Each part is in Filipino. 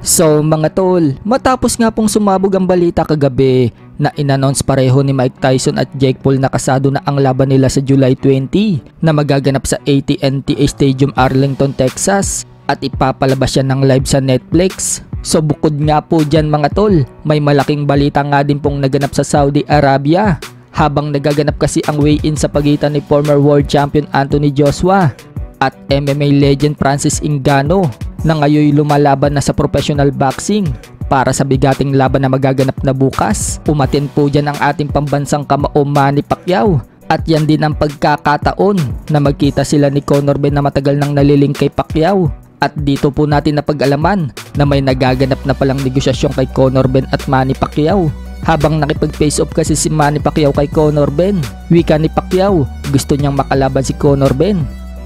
So mga tol, matapos nga pong sumabog ang balita kagabi na in-announce pareho ni Mike Tyson at Jake Paul na kasado na ang laban nila sa July 20 na magaganap sa AT&T Stadium, Arlington, Texas at ipapalabas yan ng live sa Netflix. So bukod nga po dyan mga tol, may malaking balita nga din pong naganap sa Saudi Arabia habang nagaganap kasi ang weigh-in sa pagitan ni former world champion Anthony Joshua at MMA legend Francis Ngannou na ngayon lumalaban na sa professional boxing para sa bigating laban na magaganap na bukas. Umatin po dyan ang ating pambansang kamao Manny Pacquiao at yan din ang pagkakataon na magkita sila ni Conor Ben na matagal nang naliling kay Pacquiao. At dito po natin napag-alaman na may nagaganap na palang negosyasyon kay Conor Ben at Manny Pacquiao. Habang nakipag-face off kasi si Manny Pacquiao kay Conor Ben, wika ni Pacquiao, gusto niyang makalaban si Conor Ben.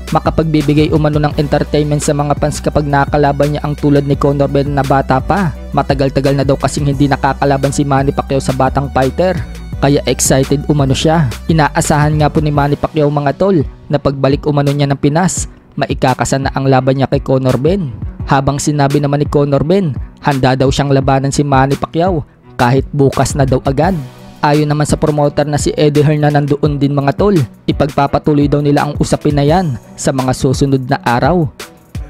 Makapagbibigay umano ng entertainment sa mga fans kapag nakakalaban niya ang tulad ni Conor Ben na bata pa. Matagal-tagal na daw kasing hindi nakakalaban si Manny Pacquiao sa batang fighter. Kaya excited umano siya. Inaasahan nga po ni Manny Pacquiao mga tol na pagbalik umano niya ng Pinas, maikakasan na ang laban niya kay Conor Ben. Habang sinabi naman ni Conor Ben, handa daw siyang labanan si Manny Pacquiao kahit bukas na daw agad. Ayon naman sa promoter na si Eddie Hearn na nandoon din mga tol, ipagpapatuloy daw nila ang usapin na yan sa mga susunod na araw.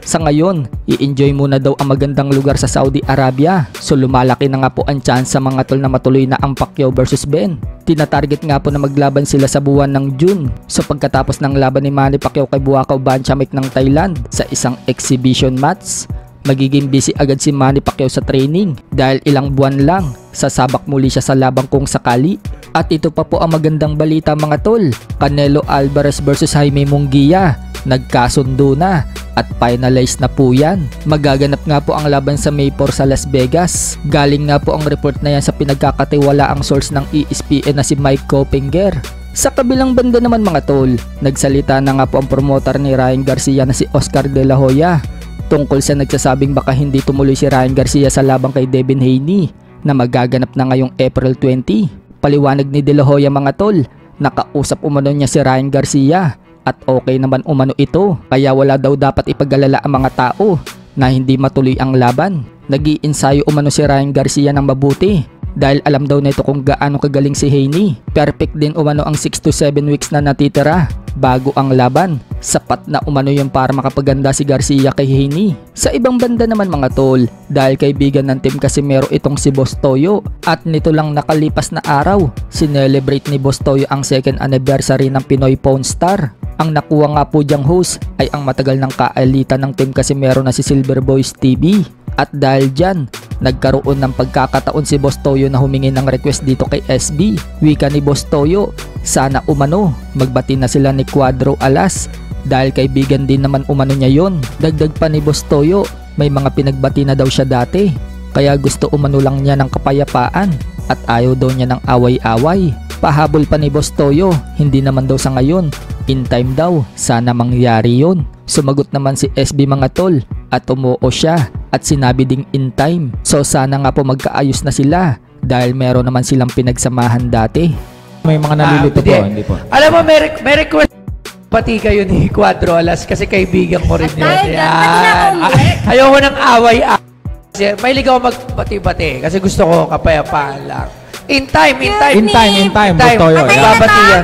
Sa ngayon, i-enjoy muna daw ang magandang lugar sa Saudi Arabia. So lumalaki na nga po ang chance sa mga tol na matuloy na ang Pacquiao versus Ben. Tinatarget nga po na maglaban sila sa buwan ng June. So pagkatapos ng laban ni Manny Pacquiao kay Buakaw Bantamweight ng Thailand sa isang exhibition match, magiging busy agad si Manny Pacquiao sa training dahil ilang buwan lang sasabak muli siya sa labang kung sakali. At ito pa po ang magandang balita mga tol, Canelo Alvarez versus Jaime Munguia, nagkasundo na at finalized na po yan. Magaganap nga po ang laban sa May 4 sa Las Vegas. Galing nga po ang report na yan sa pinagkakatiwalaang source ng ESPN na si Mike Coppinger. Sa kabilang banda naman mga tol, nagsalita na nga po ang promoter ni Ryan Garcia na si Oscar De La Hoya tungkol sa nagsasabing baka hindi tumuloy si Ryan Garcia sa labang kay Devin Haney na magaganap na ngayong April 20. Paliwanag ni De La Hoya mga tol, nakausap umano niya si Ryan Garcia at okay naman umano ito, kaya wala daw dapat ipag-alala ang mga tao na hindi matuloy ang laban. Nag-iinsayo umano si Ryan Garcia ng mabuti dahil alam daw nito kung gaano kagaling si Haney. Perfect din umano ang 6 to 7 weeks na natitira bago ang laban. Sapat na umano yun para makapaganda si Garcia kay Haney. Sa ibang banda naman mga tol, dahil kaibigan ng Team Casimero itong si Boss Toyo at nito lang nakalipas na araw, sinelebrate ni Boss Toyo ang second anniversary ng Pinoy Pawn Star. Ang nakuha nga po diyang host ay ang matagal ng kaalitan ng Team Casimero na si Silver Boys TV. At dahil dyan, nagkaroon ng pagkakataon si Boss Toyo na humingi ng request dito kay SB. Wika ni Boss Toyo, sana umano magbati na sila ni Cuadro Alas dahil kaibigan din naman umano niya yon. Dagdag pa ni Boss Toyo, may mga pinagbati na daw siya dati, kaya gusto umano lang niya ng kapayapaan at ayaw daw niya ng away-away. Pahabol pa ni Boss Toyo, hindi naman daw sa ngayon, in time daw, sana mangyari yon. Sumagot naman si SB mga tol at umuo siya at sinabi ding in time. So sana nga po magkaayos na sila dahil meron naman silang pinagsamahan dati. May mga nalilito po, hindi po. Alam mo, may request pati kayo ni Cuadro Alas kasi kaibigan ko rin yun. Ayoko ng away. May ligaw magbati-bati kasi gusto ko kapayapaan lang. In time. In time, Boss Toyo. Magbabati yan.